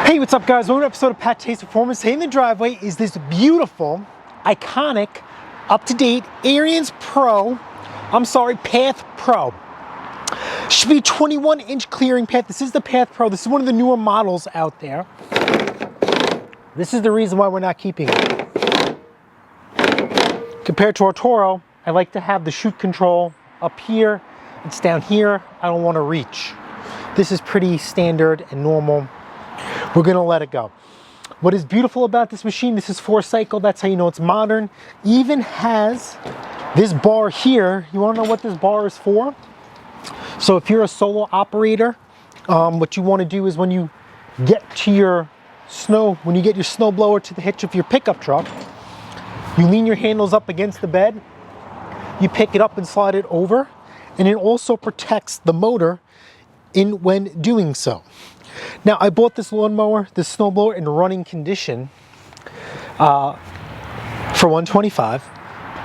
Hey, what's up guys? Welcome to an episode of Pattay's Performance. Today in the driveway is this beautiful, iconic, up-to-date Ariens Path Pro. Should be 21-inch clearing path. This is the Path Pro. This is one of the newer models out there. This is the reason why we're not keeping it. Compared to our Toro, I like to have the chute control up here. It's down here. I don't want to reach. This is pretty standard and normal. We're gonna let it go. What is beautiful about this machine, this is 4-cycle, that's how you know it's modern. Even has this bar here. You wanna know what this bar is for? So if you're a solo operator, what you wanna do is when you get your snow blower to the hitch of your pickup truck, you lean your handles up against the bed, you pick it up and slide it over, and it also protects the motor when doing so. Now, I bought this lawnmower, this snowblower in running condition for $125.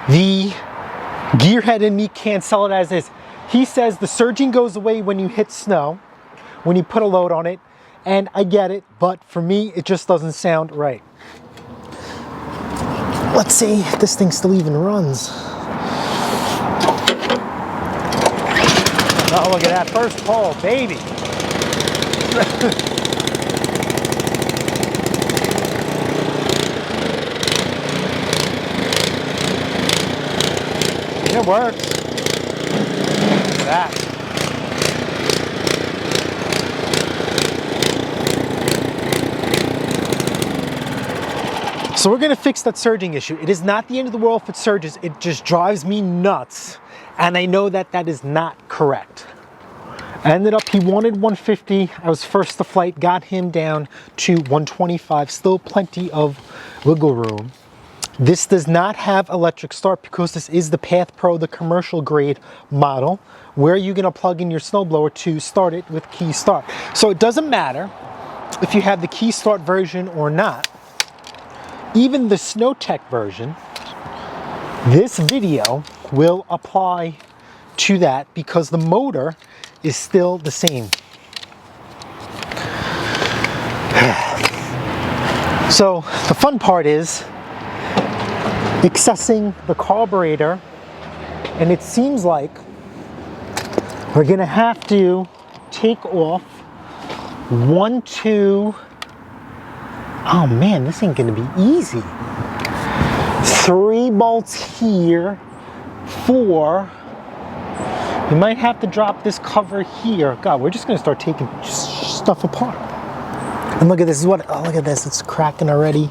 The gearhead in me can't sell it as is. He says the surging goes away when you hit snow, when you put a load on it, and I get it, but for me, it just doesn't sound right. Let's see if this thing still even runs. Oh, look at that first pull, baby. It works. Look at that. So we're going to fix that surging issue. It is not the end of the world if it surges. It just drives me nuts. And I know that that is not correct. I ended up, he wanted 150. I was first to flight, got him down to 125. Still plenty of wiggle room. This does not have electric start because this is the Path Pro, the commercial grade model, where you're gonna plug in your snowblower to start it with key start. So it doesn't matter if you have the key start version or not. Even the SnowTech version, this video will apply to that because the motor is still the same. So the fun part is accessing the carburetor, and it seems like we're gonna have to take off 1, 2, oh man, this ain't gonna be easy. 3 bolts here, 4. You might have to drop this cover here. God, we're just gonna start taking stuff apart. And look at this, look at this, it's cracking already.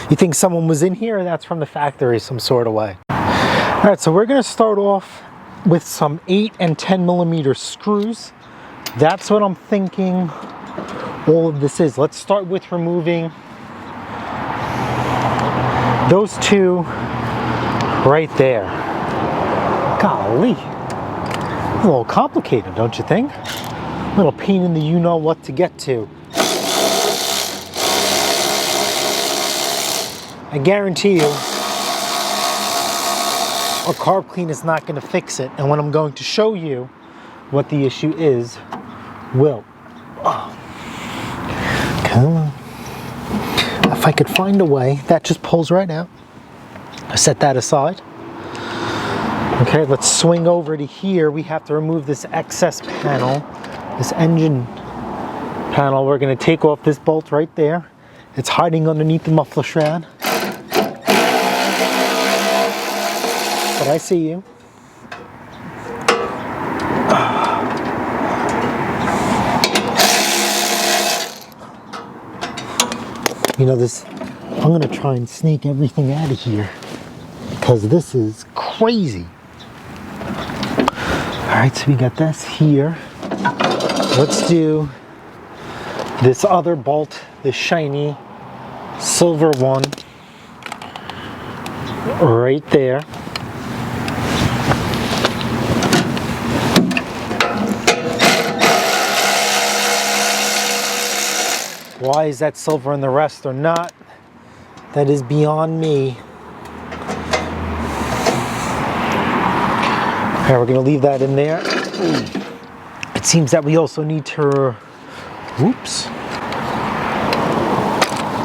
You think someone was in here? That's from the factory some sort of way. All right, so we're gonna start off with some 8 and 10 millimeter screws. That's what I'm thinking all of this is. Let's start with removing those 2 right there. Golly. A little complicated, don't you think? A little pain in the you-know-what to get to. I guarantee you, a carb clean is not going to fix it. And when I'm going to show you what the issue is, will. Oh. Come on. If I could find a way, that just pulls right out. I set that aside. Okay, let's swing over to here. We have to remove this excess panel, this engine panel. We're going to take off this bolt right there. It's hiding underneath the muffler shroud. But I see you. You know this, I'm going to try and sneak everything out of here because this is crazy. All right, so we got this here. Let's do this other bolt, this shiny silver one, right there. Why is that silver and the rest are not? That is beyond me. Okay, we're going to leave that in there. It seems that we also need to, whoops,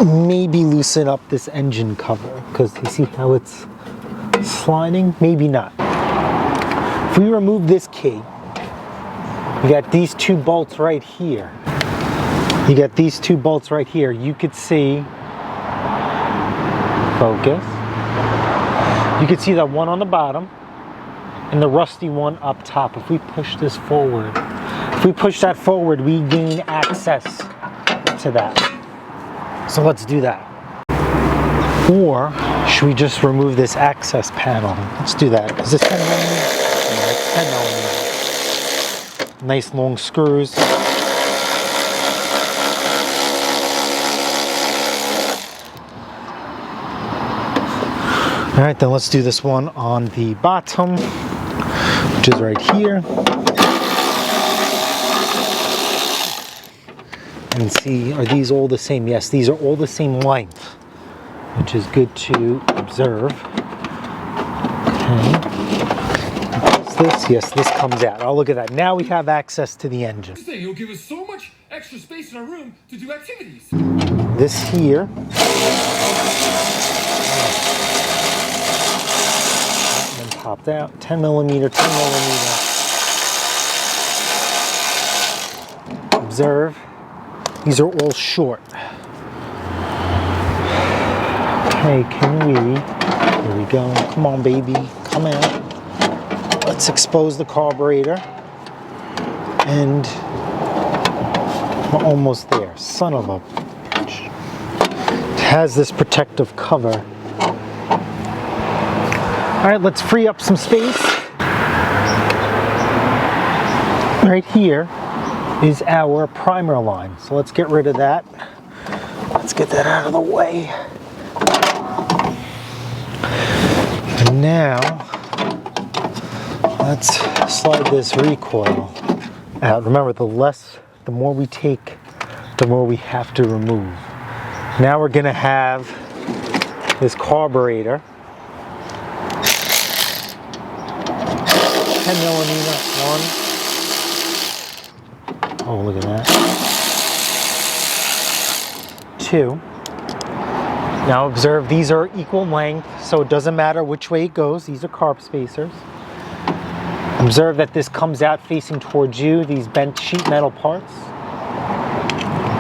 maybe loosen up this engine cover, because you see how it's sliding? Maybe not. If we remove this key, you got these two bolts right here. You got these two bolts right here. You could see, focus. You could see that one on the bottom and the rusty one up top. If we push this forward, if we push that forward, we gain access to that. So let's do that. Or should we just remove this access panel? Let's do that. Is this 10 millimeter? No, it's 10 millimeter. Nice long screws. All right, then let's do this one on the bottom, which is right here. And see, are these all the same? Yes, these are all the same length, which is good to observe. Okay. What's this? Yes, this comes out. Oh, look at that. Now we have access to the engine. It'll give us so much extra space in our room to do activities. This here. And then popped out. 10 millimeter, 10 millimeter. Observe. These are all short. Okay, can we? Here we go. Come on, baby. Come out. Let's expose the carburetor. And we're almost there. Son of a bitch. It has this protective cover. All right, let's free up some space. Right here is our primer line. So let's get rid of that. Let's get that out of the way. And now, let's slide this recoil out. Remember, the more we take, the more we have to remove. Now we're gonna have this carburetor. 10 millimeter, one. Oh, look at that. 2. Now observe, these are equal length, so it doesn't matter which way it goes. These are carb spacers. Observe that this comes out facing towards you, these bent sheet metal parts.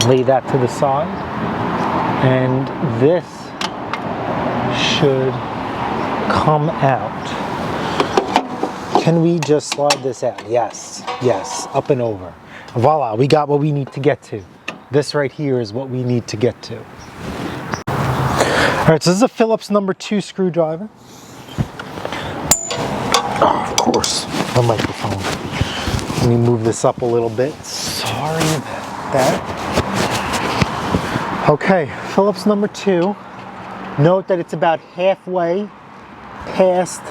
Lay that to the side. And this should come out. Can we just slide this out? Yes, yes, up and over. Voila, we got what we need to get to. This right here is what we need to get to. All right, so this is a Phillips number 2 screwdriver. Oh, of course, the microphone. Let me move this up a little bit. Sorry about that. Okay, Phillips number 2. Note that it's about halfway past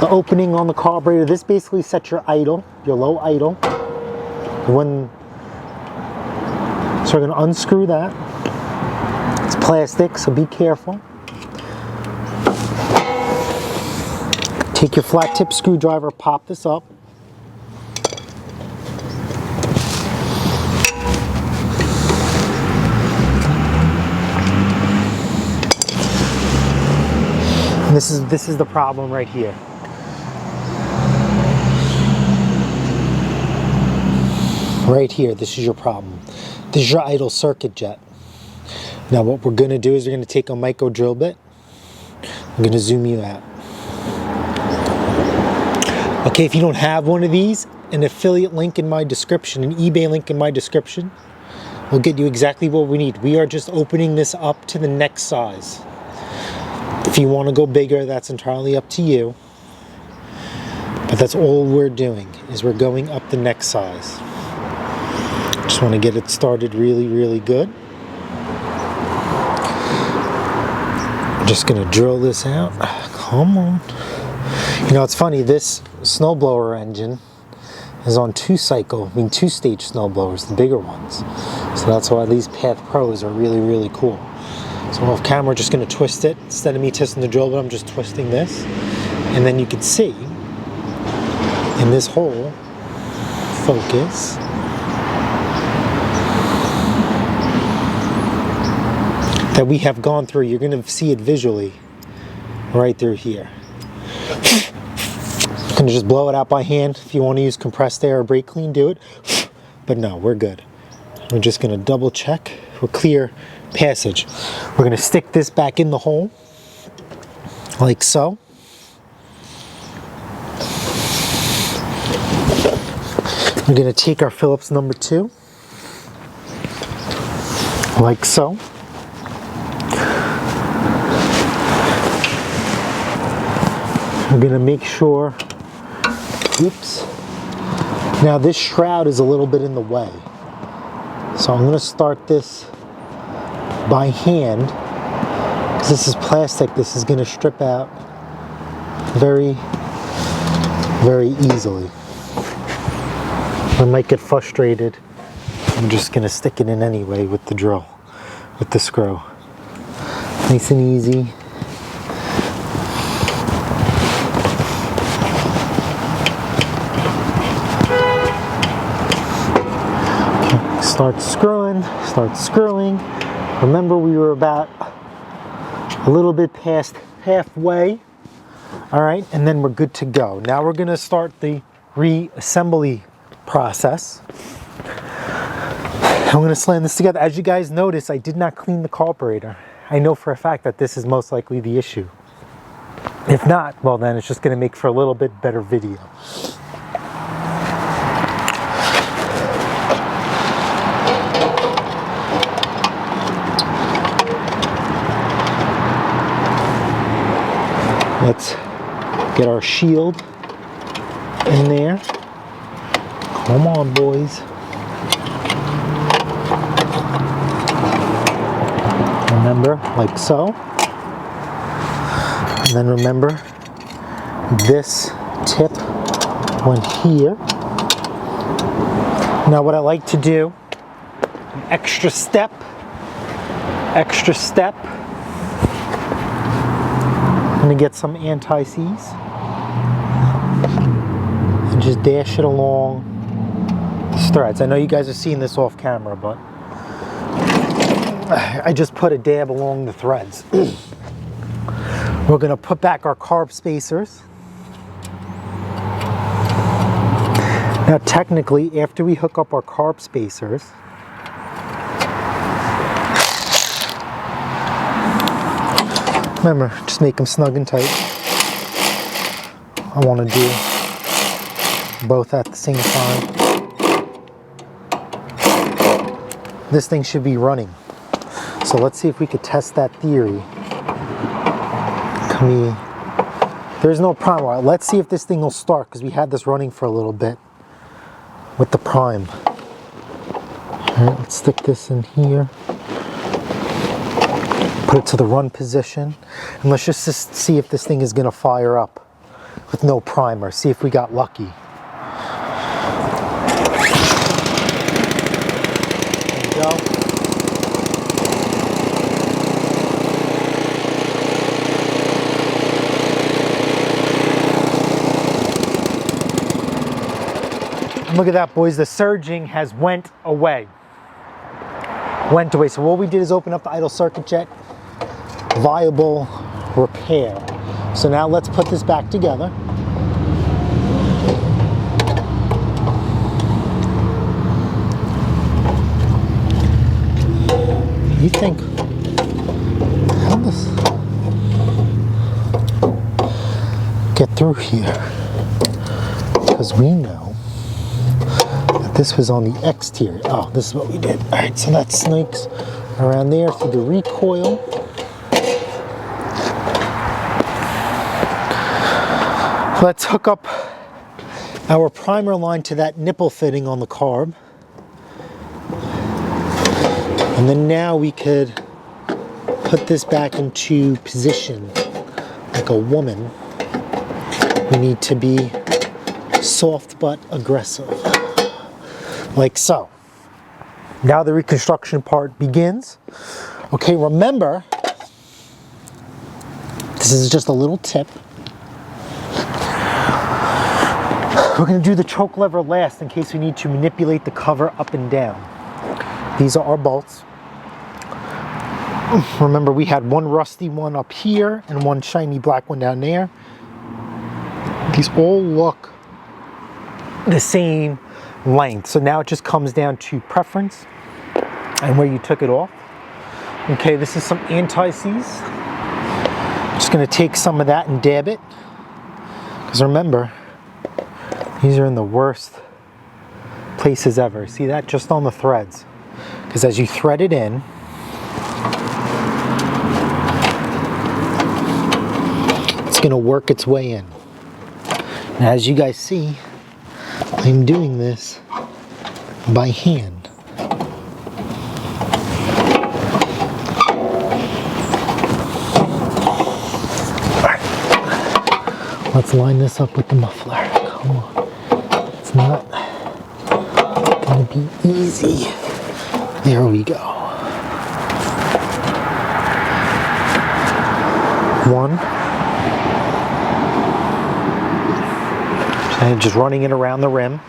the opening on the carburetor. This basically sets your idle, your low idle. So we're going to unscrew that. It's plastic, so be careful. Take your flat tip screwdriver, pop this up. And this is the problem right here. Right here, this is your problem. This is your idle circuit jet. Now what we're going to do is we're going to take a micro drill bit. I'm going to zoom you out. Okay, if you don't have one of these, an affiliate link in my description, an eBay link in my description, will get you exactly what we need. We are just opening this up to the next size. If you want to go bigger, that's entirely up to you. But that's all we're doing, is we're going up the next size. Just want to get it started really, really good. I'm just going to drill this out. Come on. You know, it's funny, this snowblower engine is on 2-stage snowblowers, the bigger ones. So that's why these Path Pros are really, really cool. So off camera, we're just going to twist it. Instead of me twisting the drill bit, I'm just twisting this. And then you can see in this hole, focus, that we have gone through. You're going to see it visually right through here. You can just blow it out by hand. If you want to use compressed air or brake clean, do it. But no, we're good. We're just going to double check for clear passage. We're going to stick this back in the hole like so. We're going to take our Phillips number 2 like so. We're going to make sure, oops, now this shroud is a little bit in the way. So I'm going to start this by hand. This is plastic. This is going to strip out very, very easily. I might get frustrated. I'm just going to stick it in anyway with the drill, with the screw. Nice and easy. Okay, start screwing. Remember, we were about a little bit past halfway. All right, and then we're good to go. Now we're going to start the reassembly process. I'm going to slam this together. As you guys notice, I did not clean the carburetor. I know for a fact that this is most likely the issue. If not, well then it's just going to make for a little bit better video. Let's get our shield in there. Come on, boys. Remember, like so. And then remember, this tip went here. Now what I like to do, an extra step. I'm gonna get some anti-seize and just dash it along the threads. I know you guys are seeing this off camera, but I just put a dab along the threads. We're going to put back our carb spacers. Now technically, after we hook up our carb spacers, remember, just make them snug and tight. I want to do both at the same time. This thing should be running. So let's see if we could test that theory. There's no prime wire. Let's see if this thing will start, because we had this running for a little bit with the prime. All right, let's stick this in here. Put it to the run position. And let's just see if this thing is going to fire up with no primer. See if we got lucky. There we go. And look at that, boys, the surging has went away. So what we did is open up the idle circuit jet, viable repair. So now let's put this back together. You think, how does this get through here? Because we know this was on the exterior. Oh, this is what we did. All right, so that snakes around there through the recoil. Let's hook up our primer line to that nipple fitting on the carb. And then now we could put this back into position like a woman. We need to be soft but aggressive. Like so. Now the reconstruction part begins. Okay, remember, this is just a little tip. We're going to do the choke lever last in case we need to manipulate the cover up and down. These are our bolts. Remember, we had one rusty one up here and one shiny black one down there. These all look the same length. So now it just comes down to preference and where you took it off. Okay, this is some anti-seize. Just gonna take some of that and dab it. Because remember, these are in the worst places ever. See that? Just on the threads. Because as you thread it in, it's gonna work its way in. And as you guys see, I'm doing this by hand. Let's line this up with the muffler. Come on. It's not gonna be easy. There we go. One. And just running it around the rim.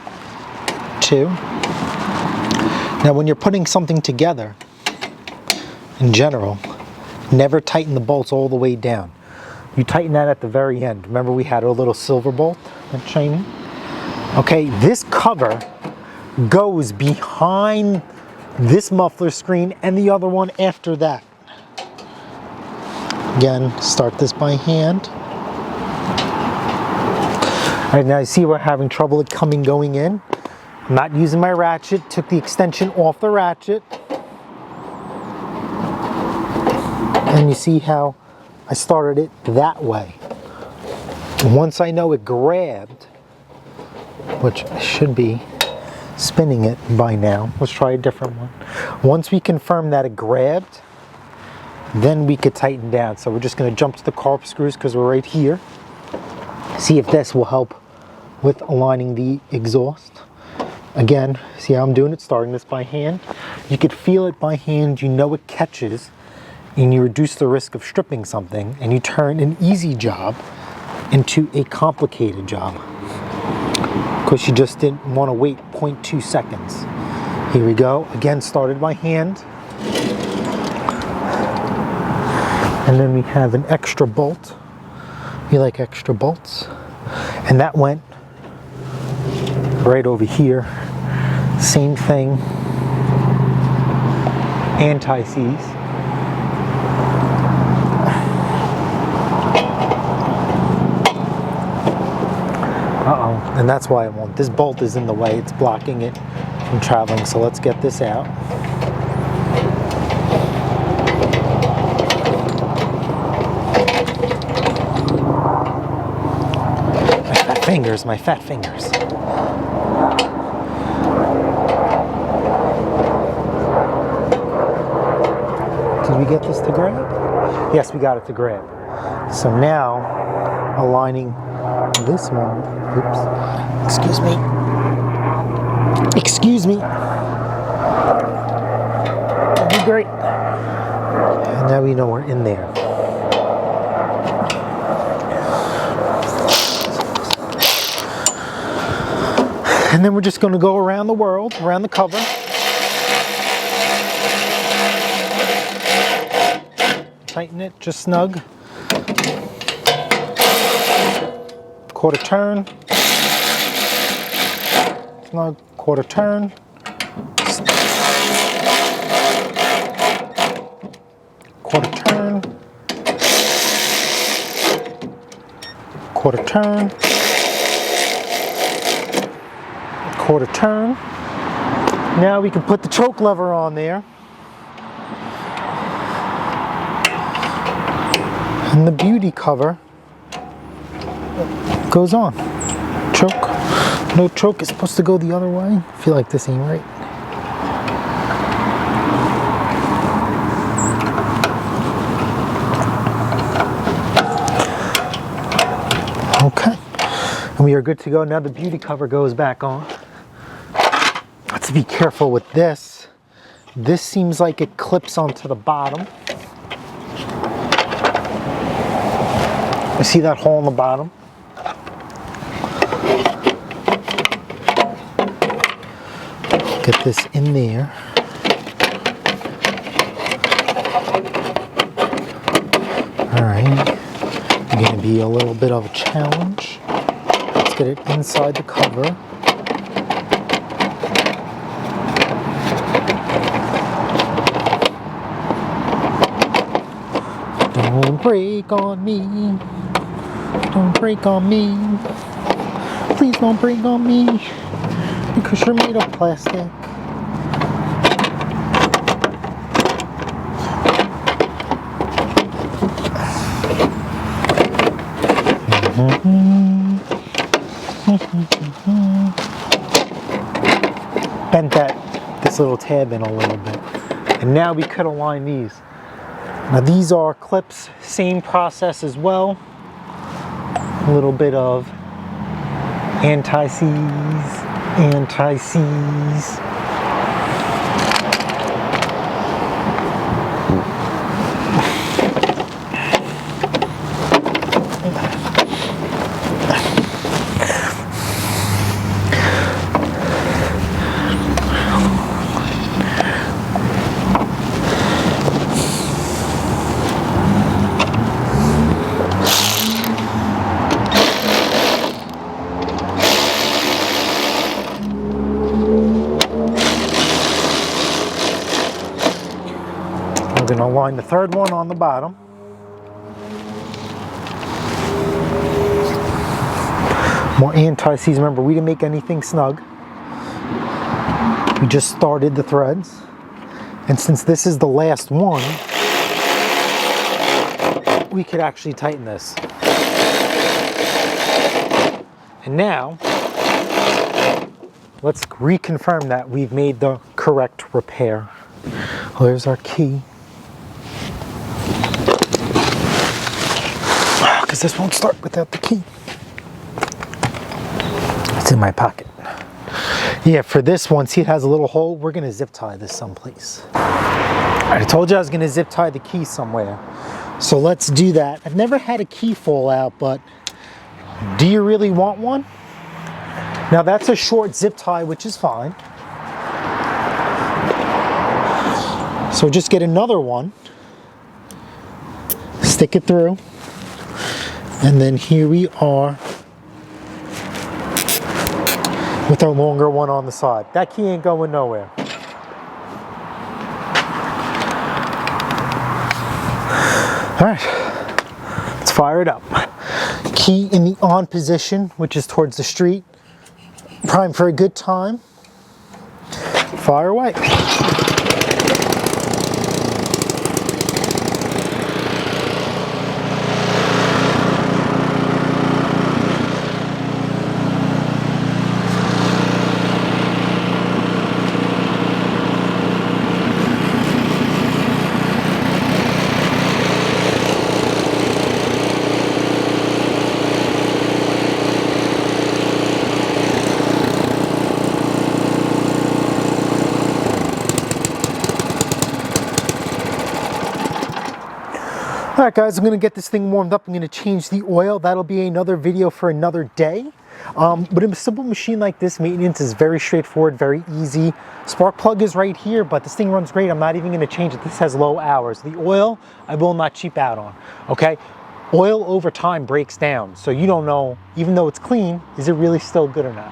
Two. Now when you're putting something together, in general, never tighten the bolts all the way down. You tighten that at the very end. Remember we had a little silver bolt that's shiny? Okay, this cover goes behind this muffler screen and the other one after that. Again, start this by hand. All right, now you see we're having trouble going in. I'm not using my ratchet, took the extension off the ratchet. And you see how I started it that way. Once I know it grabbed, which I should be spinning it by now. Let's try a different one. Once we confirm that it grabbed, then we could tighten down. So we're just gonna jump to the corkscrews because we're right here. See if this will help with aligning the exhaust. Again, see how I'm doing it, starting this by hand. You could feel it by hand, you know it catches, and you reduce the risk of stripping something, and you turn an easy job into a complicated job. Because you just didn't want to wait 0.2 seconds. Here we go, again started by hand. And then we have an extra bolt. We like extra bolts. And that went right over here. Same thing, anti-seize. Uh-oh, and that's why I won't. This bolt is in the way, it's blocking it from traveling, so let's get this out. My fat fingers. Did we get this to grab? Yes, we got it to grab. So now, aligning this one, oops, excuse me. Excuse me. That'd be great. And now we know we're in there. And then we're just going to go around the world, around the cover. Tighten it, just snug. Quarter turn. Snug, quarter turn. Quarter turn. Quarter turn. Quarter turn. Now we can put the choke lever on there. And the beauty cover goes on. Choke. No, choke is supposed to go the other way. I feel like this ain't right. Okay. And we are good to go. Now the beauty cover goes back on. Let's be careful with this. This seems like it clips onto the bottom. You see that hole in the bottom? Get this in there. to be a little bit of a challenge. Let's get it inside the cover. Don't break on me. Don't break on me. Please don't break on me. Because you're made of plastic. Bent this little tab in a little bit. And now we could align these. Now these are clips, same process as well. A little bit of anti-seize, anti-seize. We're going to align the third one on the bottom. More anti-seize. Remember, we didn't make anything snug. We just started the threads. And since this is the last one, we could actually tighten this. And now, let's reconfirm that we've made the correct repair. Well, there's our key. Because this won't start without the key. It's in my pocket. Yeah, for this one, see it has a little hole. We're going to zip tie this someplace. All right, I told you I was going to zip tie the key somewhere. So let's do that. I've never had a key fall out, but do you really want one? Now that's a short zip tie, which is fine. So just get another one, stick it through, and then here we are with our longer one on the side. That key ain't going nowhere. All right, let's fire it up. Key in the on position, which is towards the street. Prime for a good time. Fire away. Alright guys, I'm going to get this thing warmed up. I'm going to change the oil. That'll be another video for another day. But in a simple machine like this, maintenance is very straightforward, very easy. Spark plug is right here, but this thing runs great. I'm not even going to change it. This has low hours. The oil, I will not cheap out on. Okay? Oil over time breaks down, so you don't know, even though it's clean, is it really still good or not?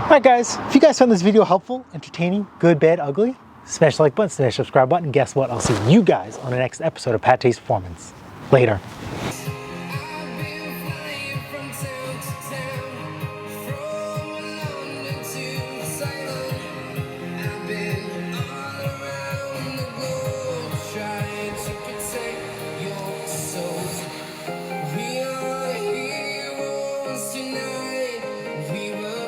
Alright guys, if you guys found this video helpful, entertaining, good, bad, ugly, smash the like button, smash the subscribe button. Guess what? I'll see you guys on the next episode of Pattay's Performance. Later.